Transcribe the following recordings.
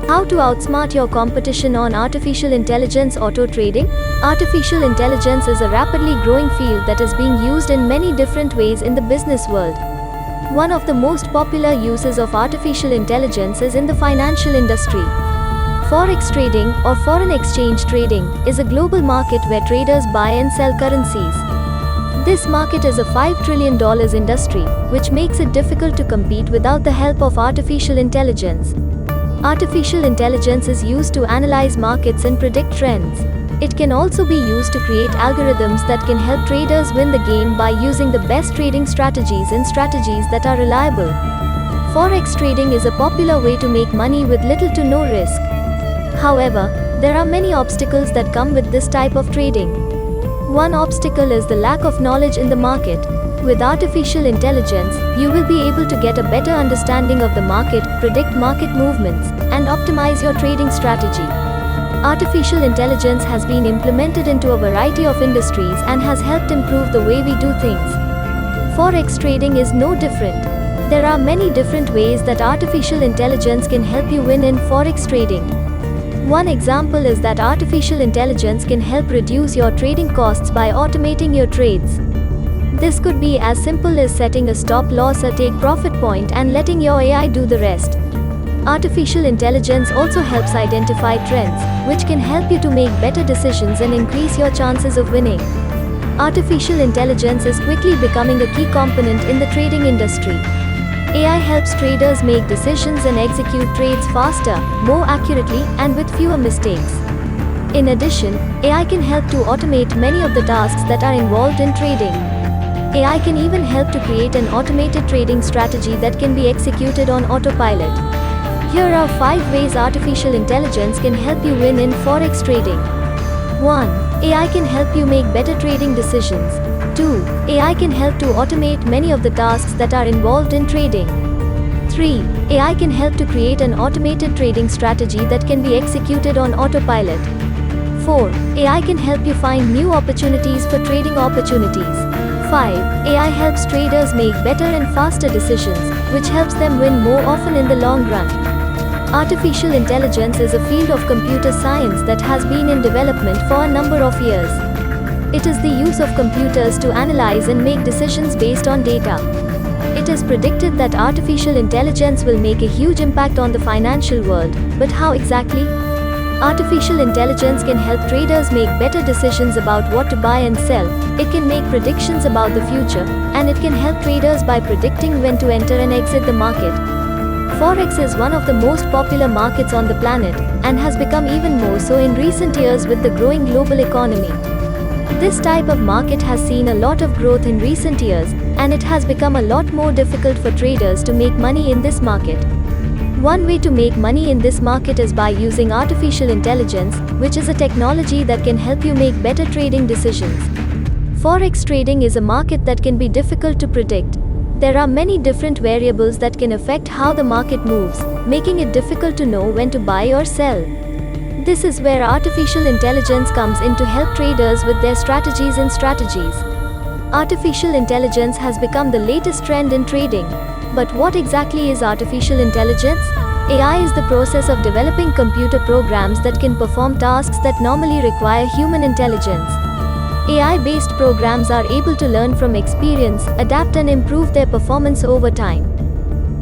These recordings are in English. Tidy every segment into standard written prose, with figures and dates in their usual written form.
How to outsmart your competition on artificial intelligence auto trading? Artificial intelligence is a rapidly growing field that is being used in many different ways in the business world. One of the most popular uses of artificial intelligence is in the financial industry. Forex trading, or foreign exchange trading, is a global market where traders buy and sell currencies. This market is a $5 trillion industry, which makes it difficult to compete without the help of artificial intelligence. Artificial intelligence is used to analyze markets and predict trends. It can also be used to create algorithms that can help traders win the game by using the best trading strategies and strategies that are reliable. Forex trading is a popular way to make money with little to no risk. However, there are many obstacles that come with this type of trading. One obstacle is the lack of knowledge in the market. With artificial intelligence, you will be able to get a better understanding of the market, predict market movements, and optimize your trading strategy. Artificial intelligence has been implemented into a variety of industries and has helped improve the way we do things. Forex trading is no different. There are many different ways that artificial intelligence can help you win in forex trading. One example is that artificial intelligence can help reduce your trading costs by automating your trades. This could be as simple as setting a stop loss or take profit point and letting your AI do the rest. Artificial intelligence also helps identify trends, which can help you to make better decisions and increase your chances of winning. Artificial intelligence is quickly becoming a key component in the trading industry. AI helps traders make decisions and execute trades faster, more accurately, and with fewer mistakes. In addition, AI can help to automate many of the tasks that are involved in trading. AI can even help to create an automated trading strategy that can be executed on autopilot. Here are 5 ways artificial intelligence can help you win in forex trading. 1. AI can help you make better trading decisions. 2. AI can help to automate many of the tasks that are involved in trading. 3. AI can help to create an automated trading strategy that can be executed on autopilot. 4. AI can help you find new opportunities for trading opportunities. 5. AI helps traders make better and faster decisions, which helps them win more often in the long run. Artificial intelligence is a field of computer science that has been in development for a number of years. It is the use of computers to analyze and make decisions based on data. It is predicted that artificial intelligence will make a huge impact on the financial world, but how exactly? Artificial intelligence can help traders make better decisions about what to buy and sell. It can make predictions about the future, and it can help traders by predicting when to enter and exit the market. Forex is one of the most popular markets on the planet, and has become even more so in recent years with the growing global economy. This type of market has seen a lot of growth in recent years, and it has become a lot more difficult for traders to make money in this market. One way to make money in this market is by using artificial intelligence, which is a technology that can help you make better trading decisions. Forex trading is a market that can be difficult to predict. There are many different variables that can affect how the market moves, making it difficult to know when to buy or sell. This is where artificial intelligence comes in to help traders with their strategies and strategies. Artificial intelligence has become the latest trend in trading. But what exactly is artificial intelligence? AI is the process of developing computer programs that can perform tasks that normally require human intelligence. AI-based programs are able to learn from experience, adapt and improve their performance over time.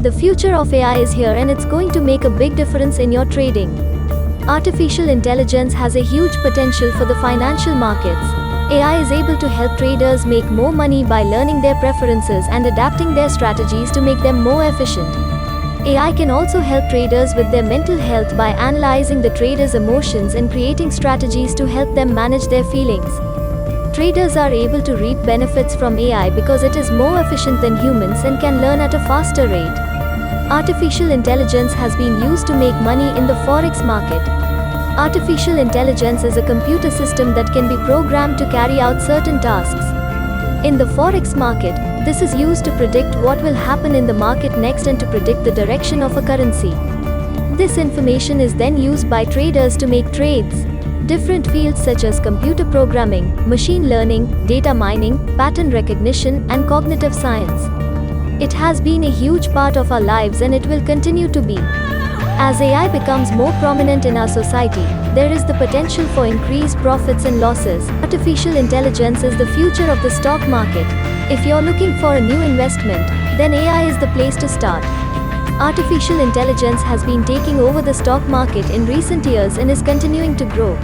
The future of AI is here, and it's going to make a big difference in your trading. Artificial intelligence has a huge potential for the financial markets. AI is able to help traders make more money by learning their preferences and adapting their strategies to make them more efficient. AI can also help traders with their mental health by analyzing the traders' emotions and creating strategies to help them manage their feelings. Traders are able to reap benefits from AI because it is more efficient than humans and can learn at a faster rate. Artificial intelligence has been used to make money in the forex market. Artificial intelligence is a computer system that can be programmed to carry out certain tasks. In the forex market, this is used to predict what will happen in the market next and to predict the direction of a currency. This information is then used by traders to make trades. Different fields such as computer programming, machine learning, data mining, pattern recognition, and cognitive science. It has been a huge part of our lives, and it will continue to be. As AI becomes more prominent in our society, there is the potential for increased profits and losses. Artificial intelligence is the future of the stock market. If you're looking for a new investment, then AI is the place to start. Artificial intelligence has been taking over the stock market in recent years and is continuing to grow.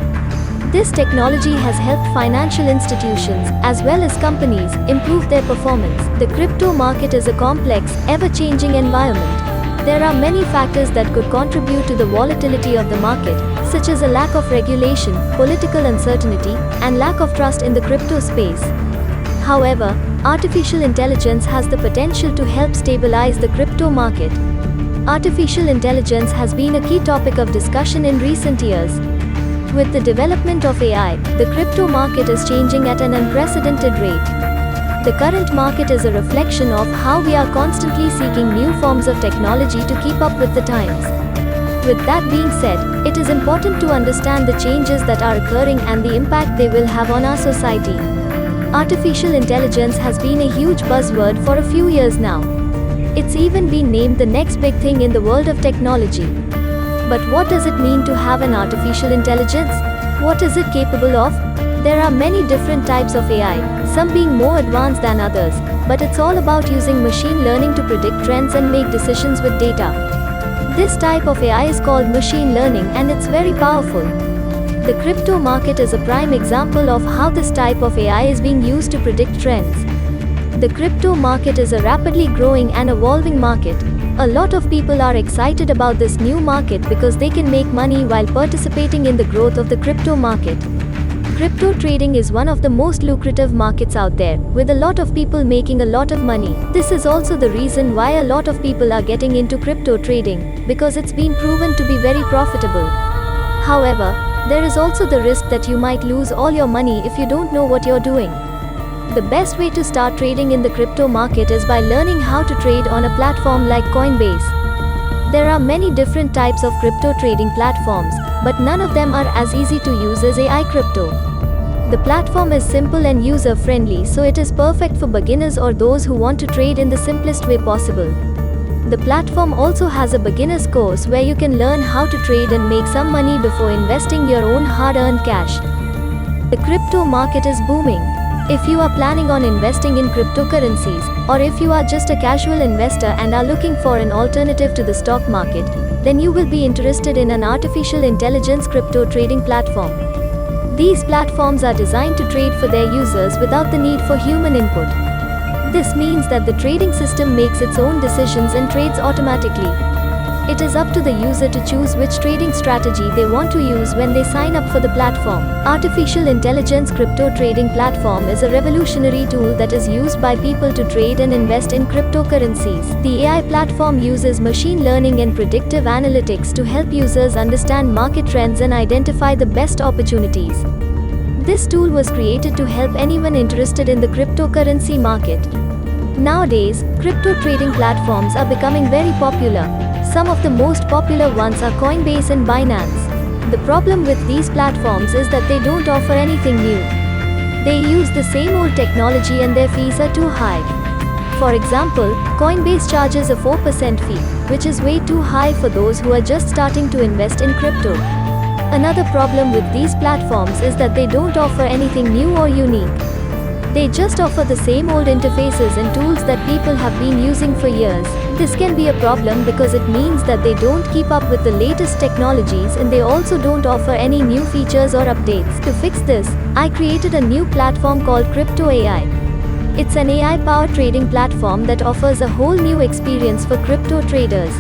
This technology has helped financial institutions, as well as companies, improve their performance. The crypto market is a complex, ever-changing environment. There are many factors that could contribute to the volatility of the market, such as a lack of regulation, political uncertainty, and lack of trust in the crypto space. However, artificial intelligence has the potential to help stabilize the crypto market. Artificial intelligence has been a key topic of discussion in recent years. With the development of AI, the crypto market is changing at an unprecedented rate. The current market is a reflection of how we are constantly seeking new forms of technology to keep up with the times. With that being said, it is important to understand the changes that are occurring and the impact they will have on our society. Artificial intelligence has been a huge buzzword for a few years now. It's even been named the next big thing in the world of technology. But what does it mean to have an artificial intelligence? What is it capable of? There are many different types of AI, some being more advanced than others, but it's all about using machine learning to predict trends and make decisions with data. This type of AI is called machine learning and it's very powerful. The crypto market is a prime example of how this type of AI is being used to predict trends. The crypto market is a rapidly growing and evolving market. A lot of people are excited about this new market because they can make money while participating in the growth of the crypto market. Crypto trading is one of the most lucrative markets out there, with a lot of people making a lot of money. This is also the reason why a lot of people are getting into crypto trading, because it's been proven to be very profitable. However, there is also the risk that you might lose all your money if you don't know what you're doing. The best way to start trading in the crypto market is by learning how to trade on a platform like Coinbase. There are many different types of crypto trading platforms, but none of them are as easy to use as AI Crypto. The platform is simple and user-friendly, so it is perfect for beginners or those who want to trade in the simplest way possible. The platform also has a beginner's course where you can learn how to trade and make some money before investing your own hard-earned cash. The crypto market is booming. If you are planning on investing in cryptocurrencies, or if you are just a casual investor and are looking for an alternative to the stock market, then you will be interested in an artificial intelligence crypto trading platform. These platforms are designed to trade for their users without the need for human input. This means that the trading system makes its own decisions and trades automatically. It is up to the user to choose which trading strategy they want to use when they sign up for the platform. Artificial intelligence crypto trading platform is a revolutionary tool that is used by people to trade and invest in cryptocurrencies. The AI platform uses machine learning and predictive analytics to help users understand market trends and identify the best opportunities. This tool was created to help anyone interested in the cryptocurrency market. Nowadays, crypto trading platforms are becoming very popular. Some of the most popular ones are Coinbase and Binance. The problem with these platforms is that they don't offer anything new. They use the same old technology and their fees are too high. For example, Coinbase charges a 4% fee, which is way too high for those who are just starting to invest in crypto. Another problem with these platforms is that they don't offer anything new or unique. They just offer the same old interfaces and tools that people have been using for years. This can be a problem because it means that they don't keep up with the latest technologies and they also don't offer any new features or updates. To fix this, I created a new platform called Crypto AI. It's an AI-powered trading platform that offers a whole new experience for crypto traders.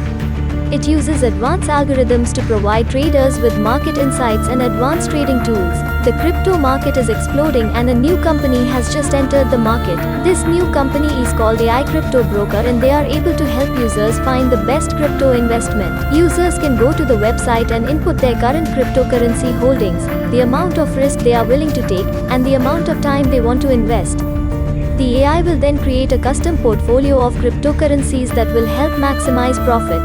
It uses advanced algorithms to provide traders with market insights and advanced trading tools. The crypto market is exploding and a new company has just entered the market. This new company is called AI Crypto Broker and they are able to help users find the best crypto investment. Users can go to the website and input their current cryptocurrency holdings, the amount of risk they are willing to take, and the amount of time they want to invest. The AI will then create a custom portfolio of cryptocurrencies that will help maximize profit.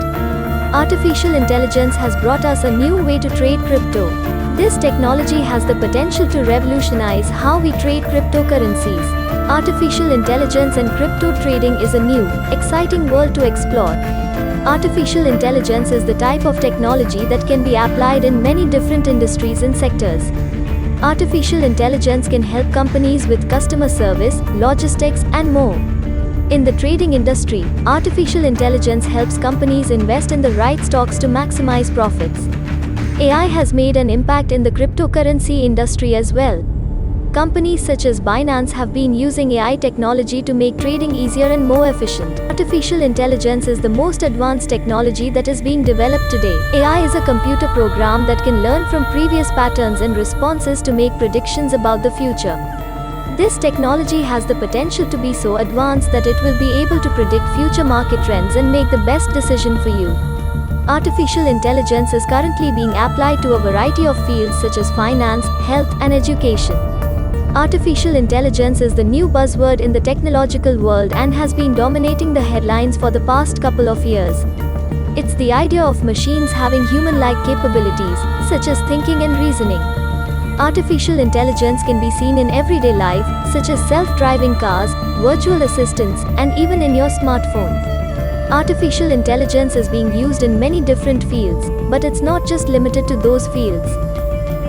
Artificial intelligence has brought us a new way to trade crypto. This technology has the potential to revolutionize how we trade cryptocurrencies. Artificial intelligence and crypto trading is a new, exciting world to explore. Artificial intelligence is the type of technology that can be applied in many different industries and sectors. Artificial intelligence can help companies with customer service, logistics, and more. In the trading industry, artificial intelligence helps companies invest in the right stocks to maximize profits. AI has made an impact in the cryptocurrency industry as well. Companies such as Binance have been using AI technology to make trading easier and more efficient. Artificial intelligence is the most advanced technology that is being developed today. AI is a computer program that can learn from previous patterns and responses to make predictions about the future. This technology has the potential to be so advanced that it will be able to predict future market trends and make the best decision for you. Artificial intelligence is currently being applied to a variety of fields such as finance, health, and education. Artificial intelligence is the new buzzword in the technological world and has been dominating the headlines for the past couple of years. It's the idea of machines having human-like capabilities, such as thinking and reasoning. Artificial intelligence can be seen in everyday life, such as self-driving cars, virtual assistants, and even in your smartphone. Artificial intelligence is being used in many different fields, but it's not just limited to those fields.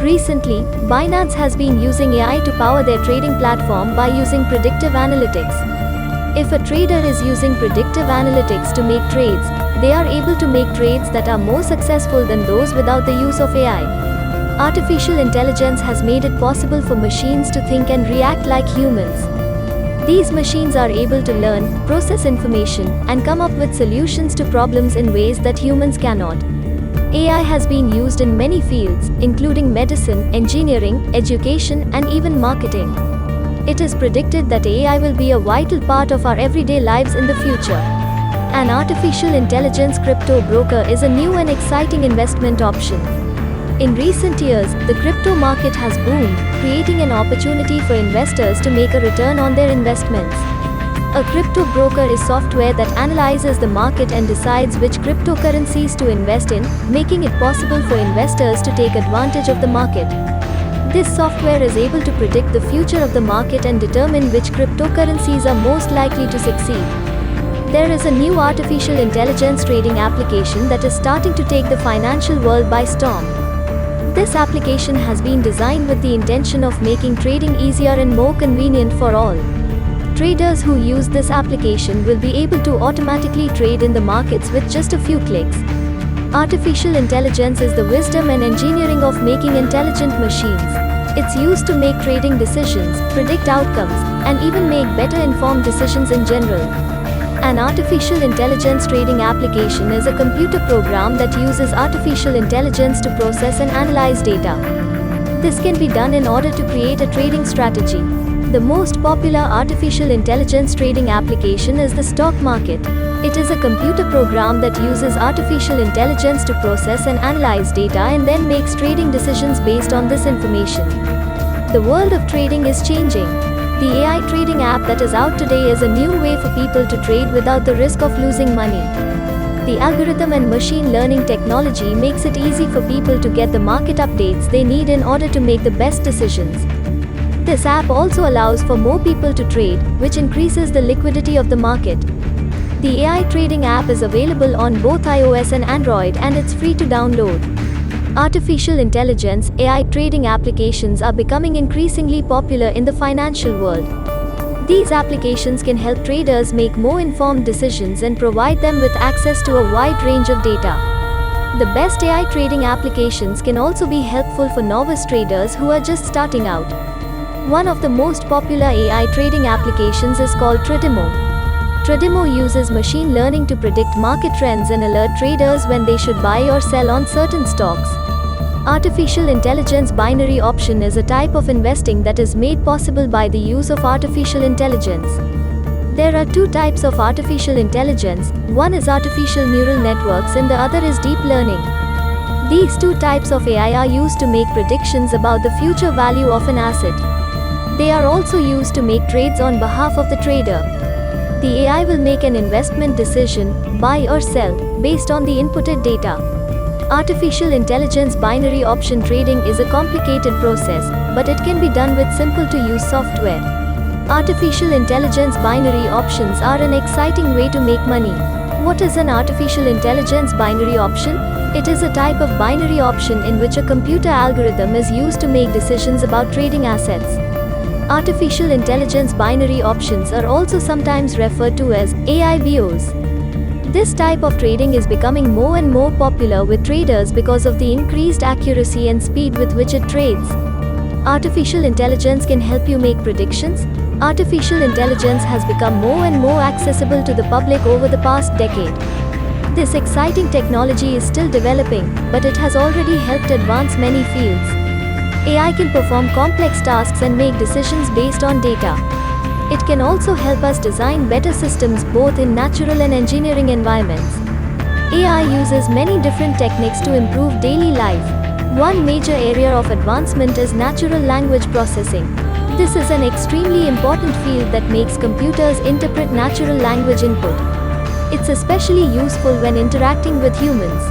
Recently, Binance has been using AI to power their trading platform by using predictive analytics. If a trader is using predictive analytics to make trades, they are able to make trades that are more successful than those without the use of AI. Artificial intelligence has made it possible for machines to think and react like humans. These machines are able to learn, process information, and come up with solutions to problems in ways that humans cannot. AI has been used in many fields, including medicine, engineering, education, and even marketing. It is predicted that AI will be a vital part of our everyday lives in the future. An artificial intelligence crypto broker is a new and exciting investment option. In recent years, the crypto market has boomed, creating an opportunity for investors to make a return on their investments. A crypto broker is software that analyzes the market and decides which cryptocurrencies to invest in, making it possible for investors to take advantage of the market. This software is able to predict the future of the market and determine which cryptocurrencies are most likely to succeed. There is a new artificial intelligence trading application that is starting to take the financial world by storm. This application has been designed with the intention of making trading easier and more convenient for all. Traders who use this application will be able to automatically trade in the markets with just a few clicks. Artificial intelligence is the wisdom and engineering of making intelligent machines. It's used to make trading decisions, predict outcomes, and even make better informed decisions in general. An artificial intelligence trading application is a computer program that uses artificial intelligence to process and analyze data. This can be done in order to create a trading strategy. The most popular artificial intelligence trading application is the stock market. It is a computer program that uses artificial intelligence to process and analyze data and then makes trading decisions based on this information. The world of trading is changing. The AI trading app that is out today is a new way for people to trade without the risk of losing money. The algorithm and machine learning technology makes it easy for people to get the market updates they need in order to make the best decisions. This app also allows for more people to trade, which increases the liquidity of the market. The AI trading app is available on both iOS and Android and it's free to download. Artificial intelligence, AI trading applications are becoming increasingly popular in the financial world. These applications can help traders make more informed decisions and provide them with access to a wide range of data. The best AI trading applications can also be helpful for novice traders who are just starting out. One of the most popular AI trading applications is called Tradimo. Tradimo uses machine learning to predict market trends and alert traders when they should buy or sell on certain stocks. Artificial intelligence binary option is a type of investing that is made possible by the use of artificial intelligence. There are two types of artificial intelligence, one is artificial neural networks and the other is deep learning. These two types of AI are used to make predictions about the future value of an asset. They are also used to make trades on behalf of the trader. The AI will make an investment decision, buy or sell, based on the inputted data. Artificial intelligence binary option trading is a complicated process, but it can be done with simple-to-use software. Artificial intelligence binary options are an exciting way to make money. What is an artificial intelligence binary option? It is a type of binary option in which a computer algorithm is used to make decisions about trading assets. Artificial intelligence binary options are also sometimes referred to as AIBOs. This type of trading is becoming more and more popular with traders because of the increased accuracy and speed with which it trades. Artificial intelligence can help you make predictions. Artificial intelligence has become more and more accessible to the public over the past decade. This exciting technology is still developing, but it has already helped advance many fields. AI can perform complex tasks and make decisions based on data. It can also help us design better systems both in natural and engineering environments. AI uses many different techniques to improve daily life. One major area of advancement is natural language processing. This is an extremely important field that makes computers interpret natural language input. It's especially useful when interacting with humans.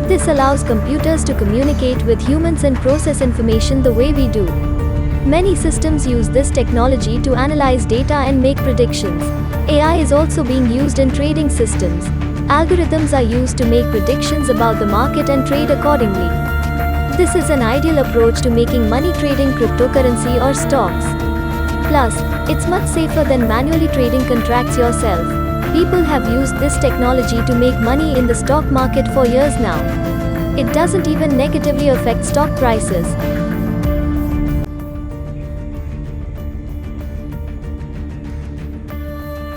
This allows computers to communicate with humans and process information the way we do. Many systems use this technology to analyze data and make predictions. AI is also being used in trading systems. Algorithms are used to make predictions about the market and trade accordingly. This is an ideal approach to making money trading cryptocurrency or stocks. Plus, it's much safer than manually trading contracts yourself. People have used this technology to make money in the stock market for years now. It doesn't even negatively affect stock prices.